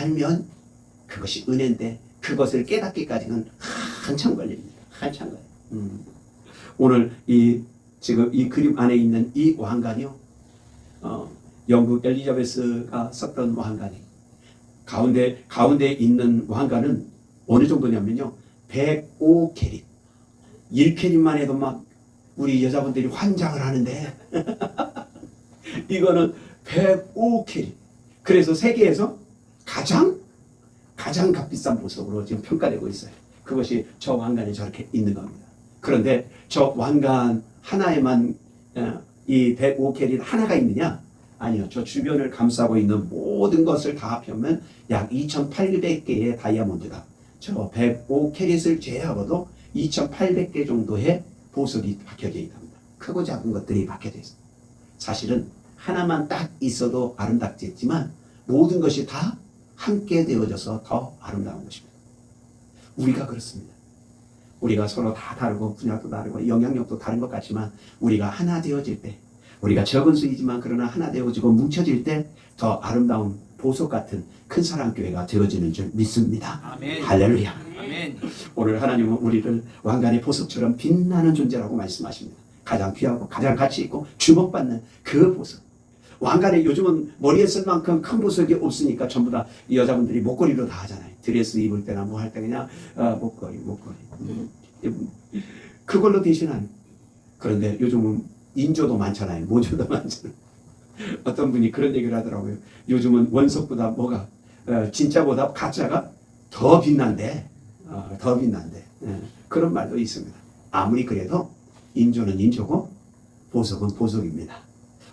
알면 그것이 은혜인데 그것을 깨닫기까지는 한참 걸립니다. 한참 걸려요. 오늘 지금 이 그림 안에 있는 이 왕관이요, 영국 엘리자베스가 썼던 왕관이 가운데 있는 왕관은 어느 정도냐면요, 105캐릿. 1캐릿만 해도 막 우리 여자분들이 환장을 하는데 이거는 105캐릿. 그래서 세계에서 가장 값비싼 보석으로 지금 평가되고 있어요. 그것이 저 왕관에 저렇게 있는 겁니다. 그런데 저 왕관 하나에만 이 105캐릿 하나가 있느냐? 아니요. 저 주변을 감싸고 있는 모든 것을 다 합하면 약 2,800개의 다이아몬드가 저 105캐릿을 제외하고도 2,800개 정도의 보석이 박혀져 있답니다. 크고 작은 것들이 박혀져 있습니다. 사실은 하나만 딱 있어도 아름답겠지만 모든 것이 다 함께 되어져서 더 아름다운 것입니다. 우리가 그렇습니다. 우리가 서로 다 다르고 분야도 다르고 영향력도 다른 것 같지만 우리가 하나 되어질 때, 우리가 적은 수이지만 그러나 하나 되어지고 뭉쳐질 때 더 아름다운 보석 같은 큰 사랑교회가 되어지는 줄 믿습니다. 아멘. 할렐루야. 아멘. 오늘 하나님은 우리를 왕관의 보석처럼 빛나는 존재라고 말씀하십니다. 가장 귀하고 가장 가치 있고 주목받는 그 보석. 왕관에 요즘은 머리에 쓸 만큼 큰 보석이 없으니까 전부 다 여자분들이 목걸이로 다 하잖아요. 드레스 입을 때나 뭐 할 때 그냥 목걸이. 그걸로 대신하는. 그런데 요즘은 인조도 많잖아요. 모조도 많잖아요. 어떤 분이 그런 얘기를 하더라고요. 요즘은 원석보다 진짜보다 가짜가 더 빛난데. 그런 말도 있습니다. 아무리 그래도 인조는 인조고 보석은 보석입니다.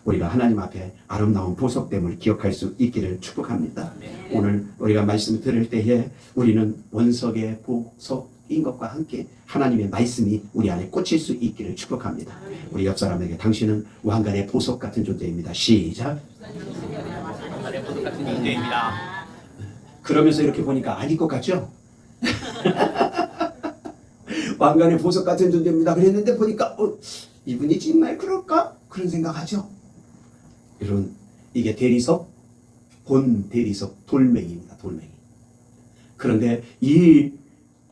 우리가 하나님 앞에 아름다운 보석됨을 기억할 수 있기를 축복합니다. 오늘 우리가 말씀을 들을 때에 우리는 원석의 보석인 것과 함께 하나님의 말씀이 우리 안에 꽂힐 수 있기를 축복합니다. 우리 옆 사람에게 당신은 왕관의 보석 같은 존재입니다. 시작. 왕관의 보석 같은 존재입니다. 그러면서 이렇게 보니까 아닐 것 같죠? 왕관의 보석 같은 존재입니다. 그랬는데 보니까 이분이 정말 그럴까? 그런 생각하죠. 여러분, 이게 대리석, 본 대리석 돌멩이입니다. 돌멩이. 그런데 이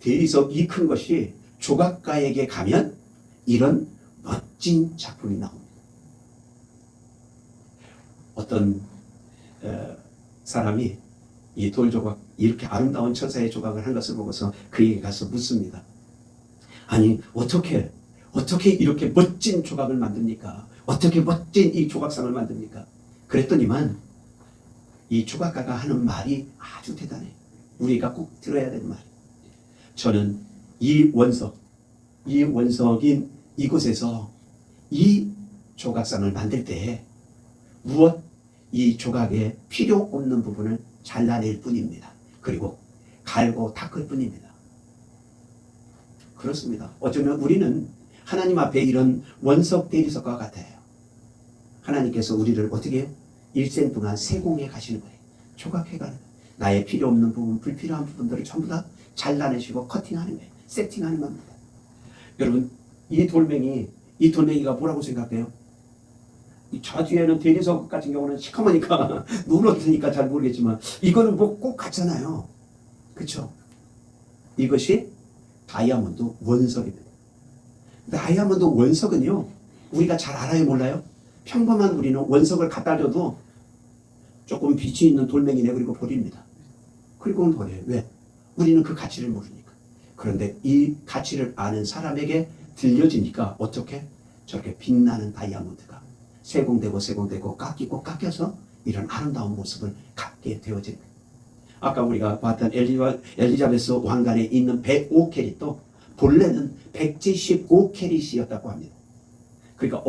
대리석 이 큰 것이 조각가에게 가면 이런 멋진 작품이 나옵니다. 어떤 사람이 이 돌조각, 이렇게 아름다운 천사의 조각을 한 것을 보고서 그에게 가서 묻습니다. 아니, 어떻게 이렇게 멋진 조각을 만듭니까? 어떻게 멋진 이 조각상을 만듭니까? 그랬더니만 이 조각가가 하는 말이 아주 대단해. 우리가 꼭 들어야 되는 말. 저는 이 원석인 이곳에서 이 조각상을 만들 때 이 조각에 필요 없는 부분을 잘라낼 뿐입니다. 그리고 갈고 닦을 뿐입니다. 그렇습니다. 어쩌면 우리는 하나님 앞에 이런 원석 대리석과 같아요. 하나님께서 우리를 어떻게 해요? 일생 동안 세공해 가시는 거예요. 조각해 가는 거예요. 나의 필요 없는 부분, 불필요한 부분들을 전부 다 잘라내시고 커팅하는 거예요. 세팅하는 겁니다. 여러분, 이 돌멩이가 뭐라고 생각돼요? 저 뒤에는 대리석 같은 경우는 시커머니까 누렇으니까 잘 모르겠지만 이거는 뭐 꼭 같잖아요. 그렇죠? 이것이 다이아몬드 원석입니다. 다이아몬드 원석은요, 우리가 잘 알아요, 몰라요? 평범한 우리는 원석을 갖다 줘도 조금 빛이 있는 돌멩이네 그리고 버립니다. 그리고는 버려요. 왜? 우리는 그 가치를 모르니까. 그런데 이 가치를 아는 사람에게 들려지니까 어떻게? 저렇게 빛나는 다이아몬드가 세공되고 깎이고 깎여서 이런 아름다운 모습을 갖게 되어진 거예요. 아까 우리가 봤던 엘리자베스 왕관에 있는 105캐릿도 본래는 175캐릿이었다고 합니다. 그러니까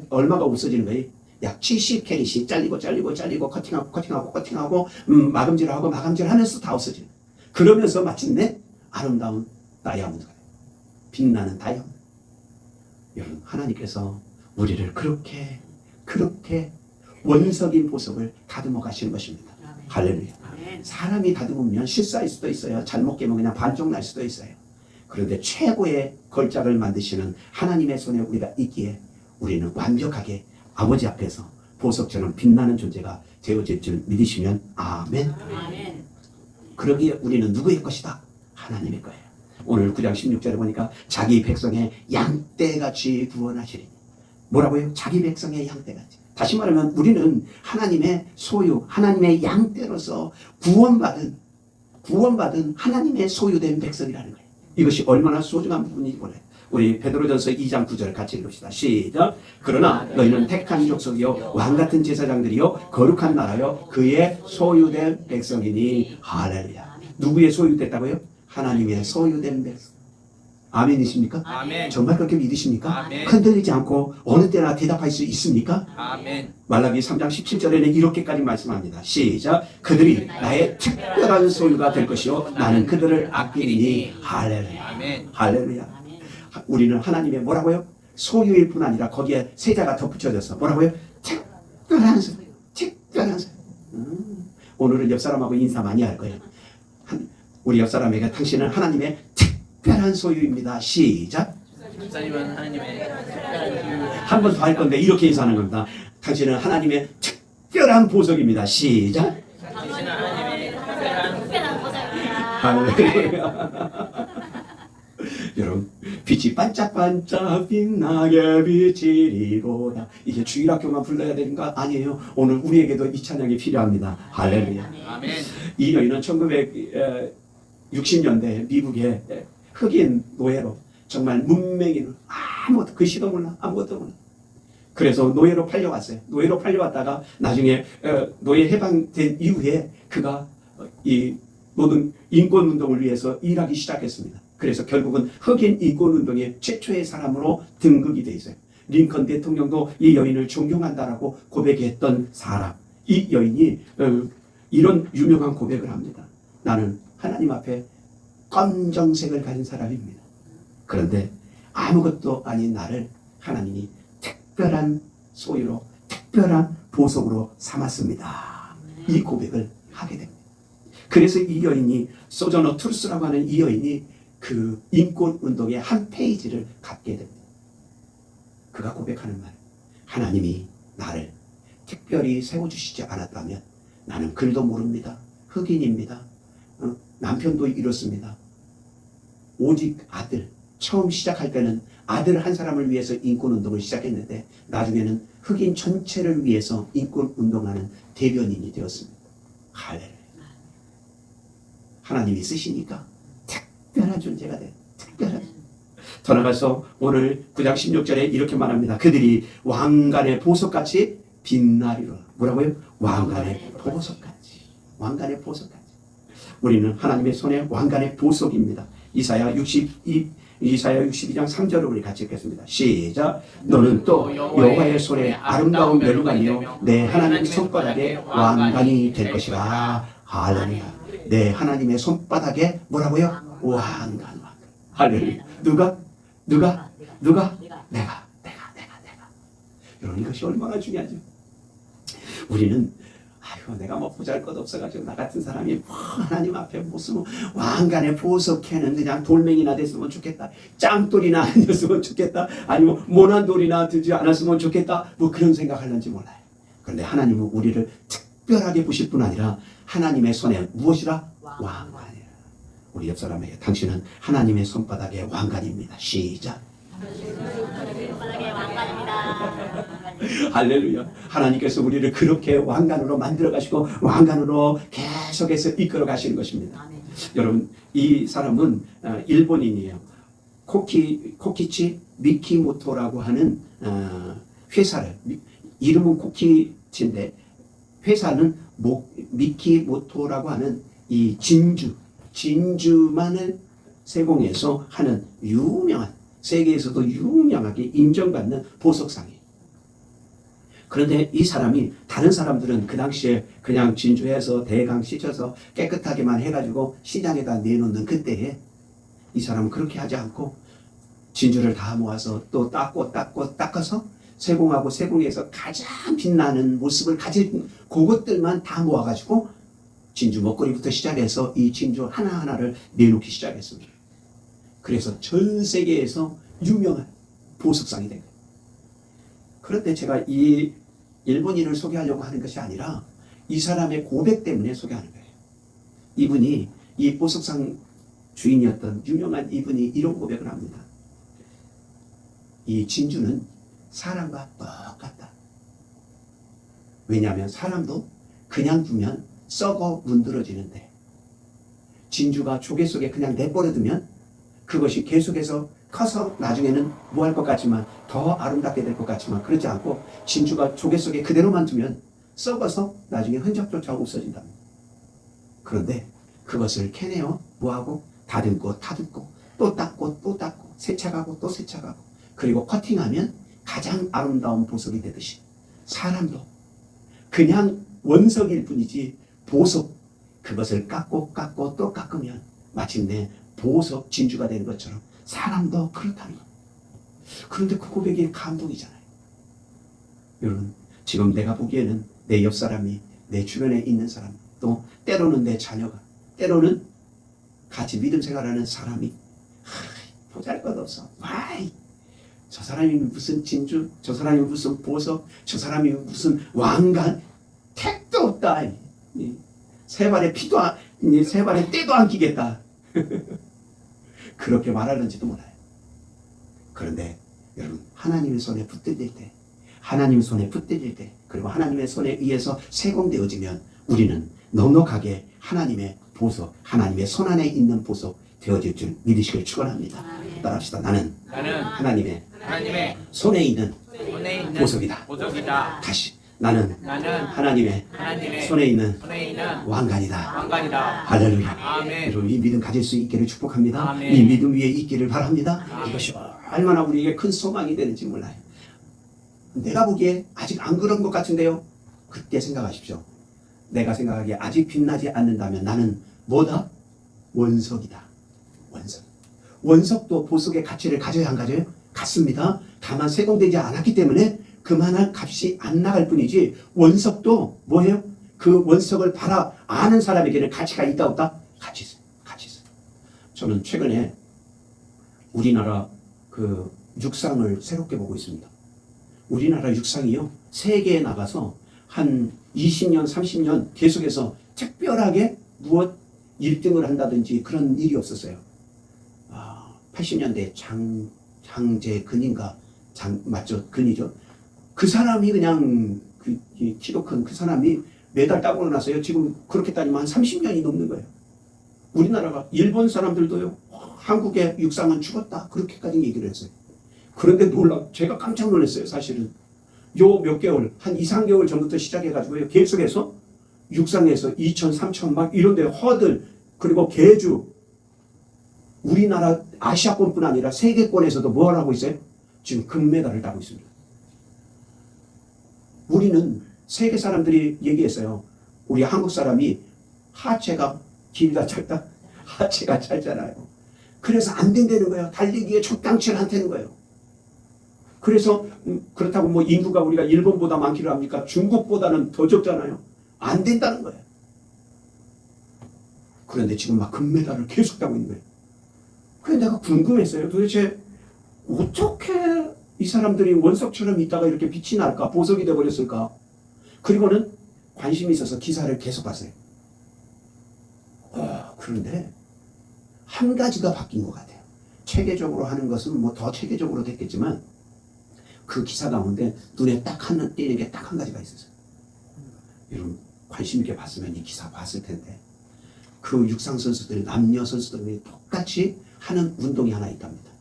얼마가 없어지는 거예요? 약 70캐릿이 잘리고 커팅하고 마감질하고 마감질하면서 다 없어지는 거예요. 그러면서 마침내 아름다운 다이아몬드가 돼요. 빛나는 다이아몬드. 여러분, 하나님께서 우리를 그렇게 원석인 보석을 다듬어 가시는 것입니다. 할렐루야. 사람이 다듬으면 실수할 수도 있어요. 잘못 깨면 그냥 반쪽 날 수도 있어요. 그런데 최고의 걸작을 만드시는 하나님의 손에 우리가 있기에 우리는 완벽하게 아버지 앞에서 보석처럼 빛나는 존재가 되어질 줄 믿으시면 아멘. 그러기에 우리는 누구의 것이다? 하나님의 거예요. 오늘 9장 16절에 보니까 자기 백성의 양떼같이 구원하시리니. 뭐라고요? 자기 백성의 양떼같이. 다시 말하면 우리는 하나님의 소유, 하나님의 양떼로서 구원받은 하나님의 소유된 백성이라는 거예요. 이것이 얼마나 소중한 부분인지 몰라요. 우리 베드로전서 2장 9절 같이 읽읍시다. 시작. 그러나 너희는 택한 족속이요 왕같은 제사장들이요 거룩한 나라요 그의 소유된 백성이니. 할렐루야. 누구의 소유됐다고요? 하나님의 소유된 백성. 아멘이십니까? 아멘. 정말 그렇게 믿으십니까? 아멘. 흔들리지 않고 어느 때나 대답할 수 있습니까? 아멘. 말라기 3장 17절에는 이렇게까지 말씀합니다. 시작. 그들이 나의 특별한 소유가 될 것이요 나는 그들을 아끼리니. 할렐루야. 아멘. 할렐루야. 우리는 하나님의 뭐라고요? 소유일 뿐 아니라 거기에 세자가 덧붙여져서 뭐라고요? 특별한 소유. 특별한 소유. 오늘은 옆 사람하고 인사 많이 할 거예요. 우리 옆 사람에게 당신은 하나님의 특별한 소유입니다. 시작. 목사님은 하나님의 특별한 소유. 한 번 더 할 건데 이렇게 인사하는 겁니다. 당신은 하나님의 특별한 보석입니다. 시작. 당신은 하나님의 특별한 할렐루야. 여러분, 빛이 반짝반짝 빛나게 비치리로다. 이게 주일학교만 불러야 되는 거 아니에요. 오늘 우리에게도 이 찬양이 필요합니다. 할렐루야. 아멘. 이 여인은 1960년대 미국의 흑인 노예로 정말 문맹인으로 아무것도 글씨도 몰라 아무것도 몰라. 그래서 노예로 팔려왔어요. 노예로 팔려왔다가 나중에 노예 해방된 이후에 그가 이 모든 인권운동을 위해서 일하기 시작했습니다. 그래서 결국은 흑인 인권운동의 최초의 사람으로 등극이 돼 있어요. 링컨 대통령도 이 여인을 존경한다라고 고백했던 사람. 이 여인이 이런 유명한 고백을 합니다. 나는 하나님 앞에 검정색을 가진 사람입니다. 그런데 아무것도 아닌 나를 하나님이 특별한 소유로 특별한 보석으로 삼았습니다. 이 고백을 하게 됩니다. 그래서 이 여인이 소저너 투르스라고 하는 이 여인이 그 인권운동의 한 페이지를 갖게 됩니다. 그가 고백하는 말, 하나님이 나를 특별히 세워주시지 않았다면 나는 글도 모릅니다. 흑인입니다. 남편도 이렇습니다. 오직 아들, 처음 시작할 때는 아들 한 사람을 위해서 인권운동을 시작했는데 나중에는 흑인 전체를 위해서 인권운동하는 대변인이 되었습니다. 할렐루야. 하나님이 쓰시니까 특별한 존재가 돼. 특별한. 더 나가서 오늘 9장 16절에 이렇게 말합니다. 그들이 왕관의 보석같이 빛나리로다. 뭐라고요? 왕관의 보석같이. 왕관의 보석같이. 우리는 하나님의 손에 왕관의 보석입니다. 이사야 62장 3절을 우리 같이 읽겠습니다. 시작. 너는 또 여호와의 손에 아름다운 멸관이요 내 하나님의 손바닥에 왕관이 될 것이라. 할렐루야. 내 하나님의 손바닥에 뭐라고요? 왕관. 할렐루야. 누가? 내가. 여러분, 이것이 얼마나 중요하죠. 우리는 내가 뭐 보잘것 없어가지고 나 같은 사람이 하나님 앞에 무슨 왕관의 보석해는 그냥 돌멩이나 됐으면 좋겠다. 짱돌이나 아니었으면 좋겠다. 아니면 모난돌이나 들지 않았으면 좋겠다. 뭐 그런 생각하는지 몰라요. 그런데 하나님은 우리를 특별하게 보실 뿐 아니라 하나님의 손에 무엇이라? 왕관이라. 우리 옆 사람에게 당신은 하나님의 손바닥에 왕관입니다. 시작. 손바닥에 왕관입니다. 할렐루야. 하나님께서 우리를 그렇게 왕관으로 만들어 가시고 왕관으로 계속해서 이끌어 가시는 것입니다. 아멘. 여러분, 이 사람은 일본인이에요. 코키치 미키모토라고 하는 회사를, 이름은 코키치인데 회사는 미키모토라고 하는 이 진주만을 세공해서 하는 유명한, 세계에서도 유명하게 인정받는 보석상이에요. 그런데 이 사람이, 다른 사람들은 그 당시에 그냥 진주해서 대강 씻어서 깨끗하게만 해가지고 시장에다 내놓는 그때에 이 사람은 그렇게 하지 않고 진주를 다 모아서 또 닦아서 세공하고 세공에서 가장 빛나는 모습을 가진 그것들만 다 모아가지고 진주 먹거리부터 시작해서 이 진주 하나하나를 내놓기 시작했습니다. 그래서 전 세계에서 유명한 보석상이 된 거예요. 그런데 제가 이 일본인을 소개하려고 하는 것이 아니라 이 사람의 고백 때문에 소개하는 거예요. 이분이 이 보석상 주인이었던 유명한 이분이 이런 고백을 합니다. 이 진주는 사람과 똑같다. 왜냐하면 사람도 그냥 두면 썩어 문드러지는데 진주가 조개 속에 그냥 내버려 두면 그것이 계속해서 커서 나중에는 뭐 할 것 같지만 더 아름답게 될 것 같지만 그렇지 않고 진주가 조개 속에 그대로만 두면 썩어서 나중에 흔적조차 없어진답니다. 그런데 그것을 캐내어 뭐하고 다듬고 타듬고 또 닦고 또 닦고 세척하고 또 세척하고 그리고 커팅하면 가장 아름다운 보석이 되듯이 사람도 그냥 원석일 뿐이지 보석 그것을 깎고 깎고 또 깎으면 마침내 보석 진주가 되는 것처럼 사람도 그렇다는 것. 그런데 그 고백이 감동이잖아요. 여러분 지금 내가 보기에는 내 옆 사람이 내 주변에 있는 사람 또 때로는 내 자녀가 때로는 같이 믿음 생활하는 사람이 보잘것없어. 와이 저 사람이 무슨 진주, 저 사람이 무슨 보석, 저 사람이 무슨 왕관, 택도 없다. 세 발에 피도 안, 세 발에 때도 안 끼겠다. 그렇게 말하는지도 몰라요. 그런데 여러분 하나님의 손에 붙들릴 때, 하나님의 손에 붙들릴 때, 그리고 하나님의 손에 의해서 세공되어지면 우리는 넉넉하게 하나님의 보석, 하나님의 손 안에 있는 보석 되어질 줄 믿으시길 축원합니다. 따라합시다. 나는 하나님의 손에 있는 보석이다. 다시 나는 하나님의 손에 있는 왕관이다. 할렐루야. 여러분 이 믿음 가질 수 있기를 축복합니다. 이 믿음 위에 있기를 바랍니다. 이것이 얼마나 우리에게 큰 소망이 되는지 몰라요. 내가 보기에 아직 안 그런 것 같은데요. 그때 생각하십시오. 내가 생각하기에 아직 빛나지 않는다면 나는 뭐다? 원석이다. 원석. 원석도 보석의 가치를 가져야 안 가져요? 갖습니다. 다만 세공되지 않았기 때문에 그만한 값이 안 나갈 뿐이지 원석도 뭐예요? 그 원석을 바라 아는 사람에게는 가치가 있다 없다? 가치 있어요. 가치 있어요. 저는 최근에 우리나라 그 육상을 새롭게 보고 있습니다. 우리나라 육상이요. 세계에 나가서 한 20년, 30년 계속해서 특별하게 무엇 1등을 한다든지 그런 일이 없었어요. 80년대 장재근인가 맞죠? 근이죠. 그 사람이 그냥 키도 큰 그 사람이 메달 따고 나서요. 지금 그렇게 따지면 한 30년이 넘는 거예요. 우리나라가 일본 사람들도요. 한국의 육상은 죽었다. 그렇게까지 얘기를 했어요. 그런데 제가 깜짝 놀랐어요. 사실은 요 몇 개월 한 2, 3개월 전부터 시작해가지고요. 계속해서 육상에서 2천, 3천 막 이런데 허들 그리고 계주 우리나라 아시아권뿐 아니라 세계권에서도 뭘 하고 있어요? 지금 금메달을 따고 있습니다. 우리는 세계 사람들이 얘기했어요. 우리 한국 사람이 하체가 길다 짧다? 하체가 짧잖아요. 그래서 안 된다는 거예요. 달리기에 적당치를 않다는 거예요. 그래서 그렇다고 뭐 인구가 우리가 일본보다 많기를 합니까? 중국보다는 더 적잖아요. 안 된다는 거예요. 그런데 지금 막 금메달을 계속 따고 있는 거예요. 그래서 내가 궁금했어요. 도대체 어떻게 이 사람들이 원석처럼 있다가 이렇게 빛이 날까? 보석이 되어버렸을까? 그리고는 관심이 있어서 기사를 계속 봤어요. 그런데 한 가지가 바뀐 것 같아요. 체계적으로 하는 것은 뭐 더 체계적으로 됐겠지만 그 기사 가운데 눈에 딱 띄는 게 딱 한 가지가 있었어요. 여러분 관심 있게 봤으면 이 기사 봤을 텐데 그 육상 선수들, 남녀 선수들이 똑같이 하는 운동이 하나 있답니다.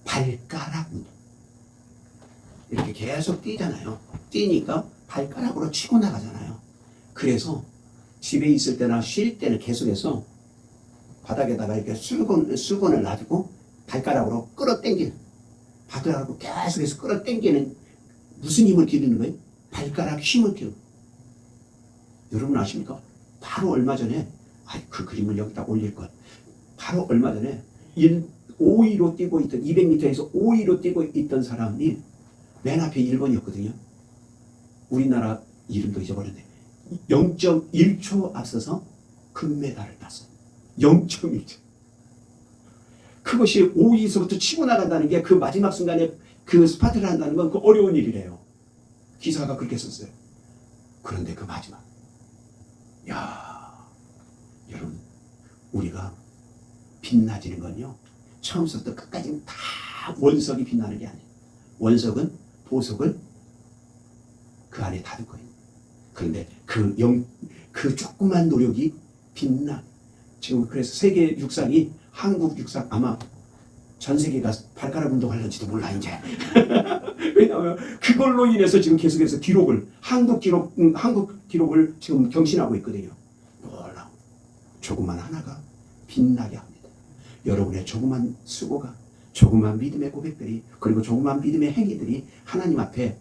발가락 운동. 이렇게 계속 뛰잖아요. 뛰니까 발가락으로 치고 나가잖아요. 그래서 집에 있을 때나 쉴 때는 계속해서 바닥에다가 이렇게 수건을 놔두고 발가락으로 끌어당기는, 발가락으로 계속해서 끌어당기는, 무슨 힘을 기르는 거예요? 발가락 힘을 기르는 거예요. 여러분 아십니까? 바로 얼마 전에 그 그림을 여기다 올릴 걸. 바로 얼마 전에 5위로 뛰고 있던 200m에서 5위로 뛰고 있던 사람이 맨 앞에 1번이었거든요. 우리나라 이름도 잊어버렸네. 0.1초 앞서서 금메달을 땄어요. 0.1초. 그것이 5위에서부터 치고 나간다는 게 그 마지막 순간에 그 스파트를 한다는 건 그 어려운 일이래요. 기사가 그렇게 썼어요. 그런데 그 마지막, 우리가 빛나지는 건요, 처음부터 끝까지 다 원석이 빛나는 게 아니에요. 원석은 보석을 그 안에 다 듣고 있는. 그런데 그 조그만 노력이 빛나. 지금 그래서 세계 육상이, 한국 육상 아마 전 세계가 발가락 운동하려는지도 몰라 이제. 왜냐하면 그걸로 인해서 지금 계속해서 한국 기록을 지금 경신하고 있거든요. 놀라워. 조그만 하나가 빛나게 합니다. 여러분의 조그만 수고가, 조그만 믿음의 고백들이, 그리고 조그만 믿음의 행위들이 하나님 앞에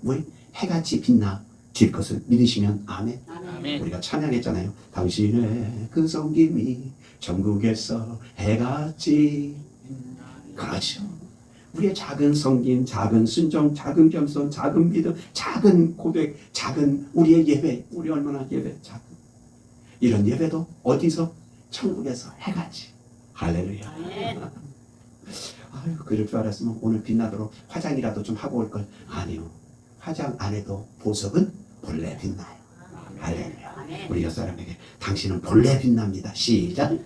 해같이 빛나질 것을 믿으시면 아멘. 아멘. 우리가 찬양했잖아요. 당신의 그 섬김이 전국에서 해같이. 그렇죠. 우리의 작은 섬김, 작은 순종, 작은 겸손, 작은 믿음, 작은 고백, 작은 우리의 예배, 우리 얼마나 예배 작은 이런 예배도 어디서? 천국에서 해같이. 할렐루야. 아유, 그럴 줄 알았으면 오늘 빛나도록 화장이라도 좀 하고 올 걸. 아니요. 화장 안 해도 보석은 본래 빛나요. 할렐루야. 우리 옆 사람에게 당신은 본래 빛납니다. 시작.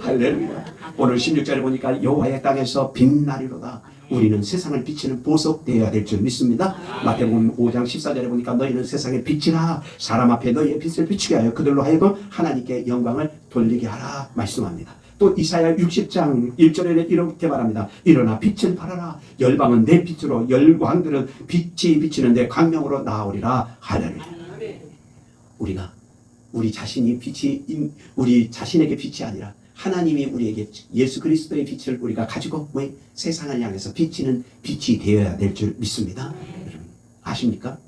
할렐루야. 오늘 16절에 보니까 여호와의 땅에서 빛나리로다. 우리는 세상을 비치는 보석 되어야 될 줄 믿습니다. 마태복음 5장 14절에 보니까 너희는 세상의 빛이라. 사람 앞에 너희의 빛을 비추게 하여 그들로 하여금 하나님께 영광을 돌리게 하라 말씀합니다. 또 이사야 60장 1절에 이렇게 말합니다. 일어나 빛을 발하라. 열방은 내 빛으로, 열왕들은 빛이 비치는데 광명으로 나오리라. 할렐루야. 우리가 우리 자신이 빛이, 우리 자신에게 빛이 아니라 하나님이 우리에게 예수 그리스도의 빛을 우리가 가지고 세상을 향해서 비치는 빛이 되어야 될 줄 믿습니다. 여러분 아십니까?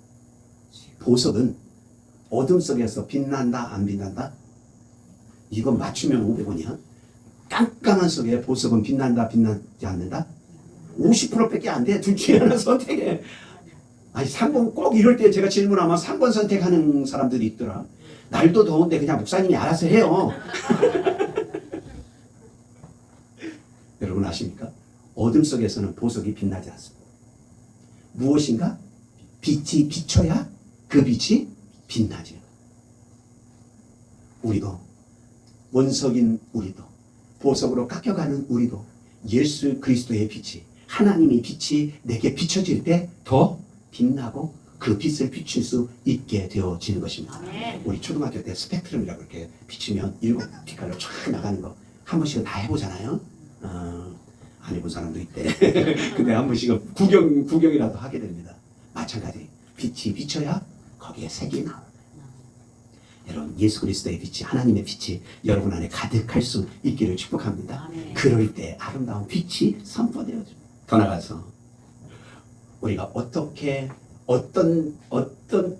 보석은 어둠 속에서 빛난다 안 빛난다? 이거 맞추면 500원이야. 깜깜한 속에 보석은 빛난다 빛나지 않는다? 50%밖에 안 돼. 둘 중에 하나 선택해. 아니 3번 꼭 이럴 때 제가 질문하면 3번 선택하는 사람들이 있더라. 날도 더운데 그냥 목사님이 알아서 해요. 여러분 아십니까? 어둠 속에서는 보석이 빛나지 않습니다. 무엇인가? 빛이 비춰야 그 빛이 빛나지. 우리도, 원석인 우리도, 보석으로 깎여가는 우리도 예수 그리스도의 빛이, 하나님의 빛이 내게 비춰질 때 더 빛나고 그 빛을 비출 수 있게 되어지는 것입니다. 우리 초등학교 때 스펙트럼이라고 이렇게 비추면 7빛깔로 쫙 나가는 거 한 번씩은 다 해보잖아요. 안 해본 사람도 있대. 근데 한 번씩은 구경이라도 하게 됩니다. 마찬가지. 빛이 비쳐야 거기에 색이 나옵니다. 여러분 예수 그리스도의 빛이, 하나님의 빛이 여러분 안에 가득할 수 있기를 축복합니다. 그럴 때 아름다운 빛이 선포되어집니다. 더 나가서 우리가 어떻게 어떤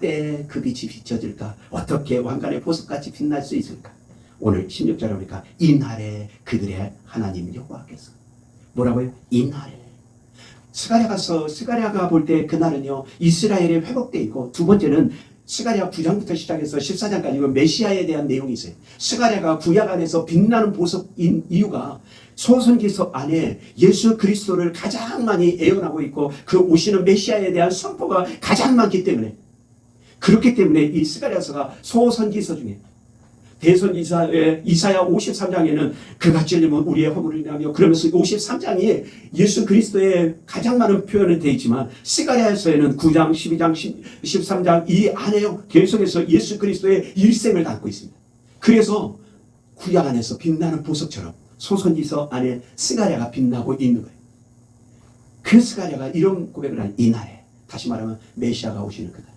때 그 빛이 비춰질까? 어떻게 왕관의 보석같이 빛날 수 있을까? 오늘 16절에 보니까 이날에 그들의 하나님 여호와께서 뭐라고요? 이날에 스가랴가 볼 때 그날은요 이스라엘이 회복되어 있고, 두 번째는 스가랴 9장부터 시작해서 14장까지 메시아에 대한 내용이 있어요. 스가랴가 구약 안에서 빛나는 보석인 이유가 소선지서 안에 예수 그리스도를 가장 많이 예언하고 있고 그 오시는 메시아에 대한 선포가 가장 많기 때문에, 그렇기 때문에 이 스가랴서가 소선지서 중에 대선지사의 이사야 53장에는 그가 찔리면 우리의 허물을 인하며, 그러면서 53장이 예수 그리스도의 가장 많은 표현이 되어 있지만 스가랴서에는 9장, 12장, 13장 이 안에 계속해서 예수 그리스도의 일생을 담고 있습니다. 그래서 구약 안에서 빛나는 보석처럼 소선지서 안에 스가랴가 빛나고 있는 거예요. 그 스가랴가 이런 고백을 한 이날에, 다시 말하면 메시아가 오시는 그날.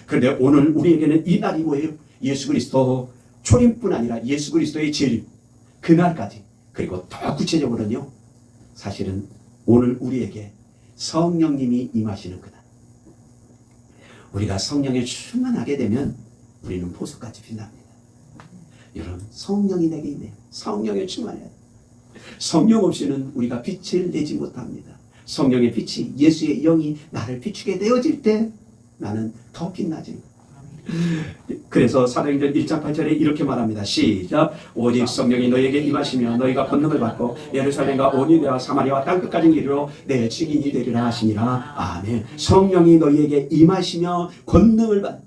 그런데 오늘 우리에게는 이 날이 뭐예요? 예수 그리스도 초림뿐 아니라 예수 그리스도의 재림, 그날까지. 그리고 더 구체적으로는요, 사실은 오늘 우리에게 성령님이 임하시는 그날. 우리가 성령에 충만하게 되면 우리는 보석같이 빛납니다. 여러분 성령이 내게 있네요. 성령에 충만해야 돼요. 성령 없이는 우리가 빛을 내지 못합니다. 성령의 빛이, 예수의 영이 나를 비추게 되어질 때 나는 더 빛나지. 그래서 사도행전 1장 8절에 이렇게 말합니다. 시작. 오직 성령이 너희에게 임하시며 너희가 권능을 받고 예루살렘과 온 유대와 사마리아와 땅끝까지 이르러 내 증인이 되리라 하시니라. 아멘. 성령이 너희에게 임하시며 권능을 받,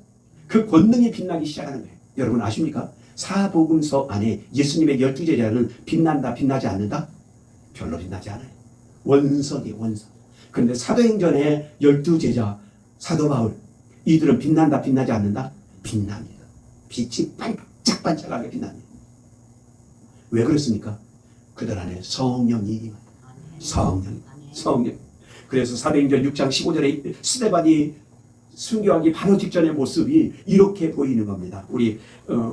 그 권능이 빛나기 시작하는 거예요. 여러분 아십니까? 사복음서 안에 예수님의 12제자는 빛난다, 빛나지 않는다? 별로 빛나지 않아요. 원석이에요, 원석. 그런데 사도행전의 12제자, 사도 바울, 이들은 빛난다, 빛나지 않는다? 빛납니다. 빛이 반짝반짝하게 빛납니다. 왜 그렇습니까? 그들 안에 성령이, 성령. 그래서 사도행전 6장 15절에 스데반이 순교하기 바로 직전의 모습이 이렇게 보이는 겁니다. 우리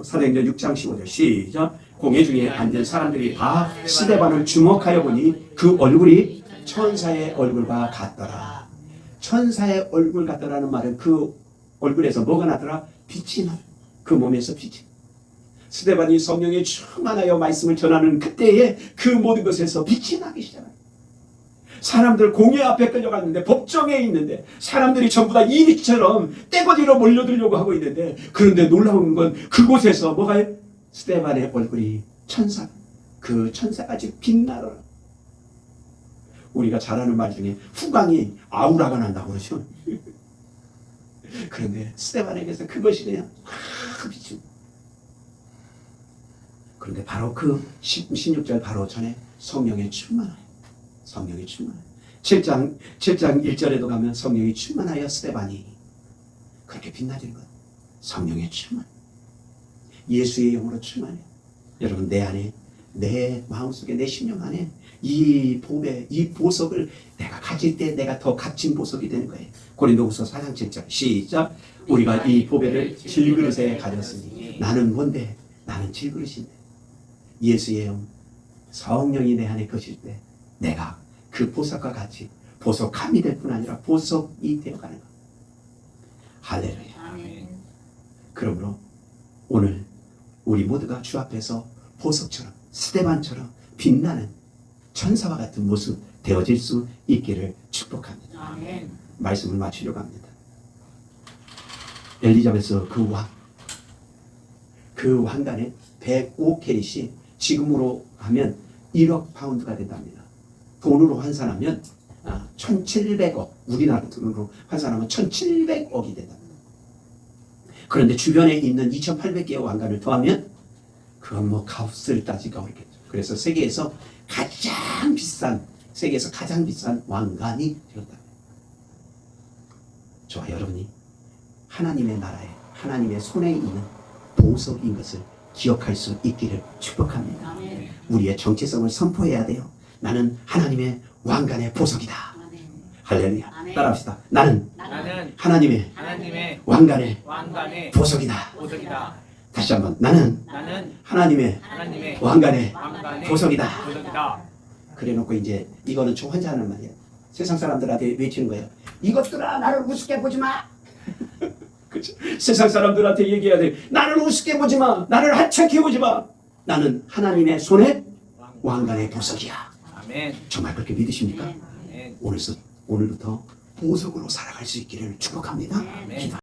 사도행전 6장 15절 시작. 공회 중에 앉은 사람들이 다 스데반을 주목하여 보니 그 얼굴이 천사의 얼굴과 같더라. 천사의 얼굴 같더라는 말은 그 얼굴에서 뭐가 나더라? 빛이 나. 그 몸에서 빛이. 스데반이 성령에 충만하여 말씀을 전하는 그때에 그 모든 것에서 빛이 나기 시작합니다. 사람들 공회 앞에 끌려갔는데, 법정에 있는데 사람들이 전부 다 이리처럼 떼거지로 몰려들려고 하고 있는데, 그런데 놀라운 건 그곳에서 뭐가요? 스데반의 얼굴이 천사, 그 천사같이 빛나더라. 우리가 잘 아는 말 중에 후광이 아우라가 난다고 그러죠. 그런데 스데반에게서 그것이 그냥 비추. 그런데 바로 그 16절 바로 전에 성령의 충만하여, 성령이 충만하여. 7장 1절에도 가면 성령이 충만하여 스데반이 그렇게 빛나지는 거예요. 성령의 충만. 예수의 영으로 충만해요. 여러분, 내 안에, 내 마음속에, 내 심령 안에 이 보배, 이 보석을 내가 가질 때 내가 더 값진 보석이 되는 거예요. 고린도후서 4장 7절 시작. 우리가 이 보배를 질그릇에 가졌으니 나는 뭔데? 나는 질그릇인데. 예수의 영, 성령이 내 안에 거칠 때 내가 그 보석과 같이 보석함이 될 뿐 아니라 보석이 되어가는 것. 할렐루야. 아멘. 그러므로 오늘 우리 모두가 주 앞에서 보석처럼, 스데반처럼 빛나는 천사와 같은 모습 되어질 수 있기를 축복합니다. 아멘. 말씀을 마치려고 합니다. 엘리자베스 그 왕관에 105캐릿이 지금으로 하면 1억 파운드가 된답니다. 돈으로 환산하면 1700억, 우리나라 돈으로 환산하면 1700억이 된답니다. 그런데 주변에 있는 2800개의 왕관을 더하면 그건 뭐 값을 따지기가 어렵겠죠. 그래서 세계에서 가장 비싼 왕관이 되었다. 저와 여러분이 하나님의 나라에, 하나님의 손에 있는 보석인 것을 기억할 수 있기를 축복합니다. 아멘. 우리의 정체성을 선포해야 돼요. 나는 하나님의 왕관의 보석이다. 아멘. 할렐루야. 아멘. 따라합시다. 나는 나는 하나님의 하나님의 왕관의 왕관의 보석이다. 보석이다. 다시 한번, 나는 나는 하나님의 하나님의 왕관의 왕관의 보석이다. 보석이다. 그래놓고 이제 이거는 저 혼자 하는 말이에요. 세상 사람들한테 외치는 거예요. 이것들아, 나를 우습게 보지 마. 그렇죠? 세상 사람들한테 얘기해야 돼. 나를 우습게 보지 마. 나를 하찮게 보지 마. 나는 하나님의 손에 왕관의 보석이야. 아멘. 정말 그렇게 믿으십니까? 아멘. 오늘부터 보석으로 살아갈 수 있기를 축복합니다. 아멘.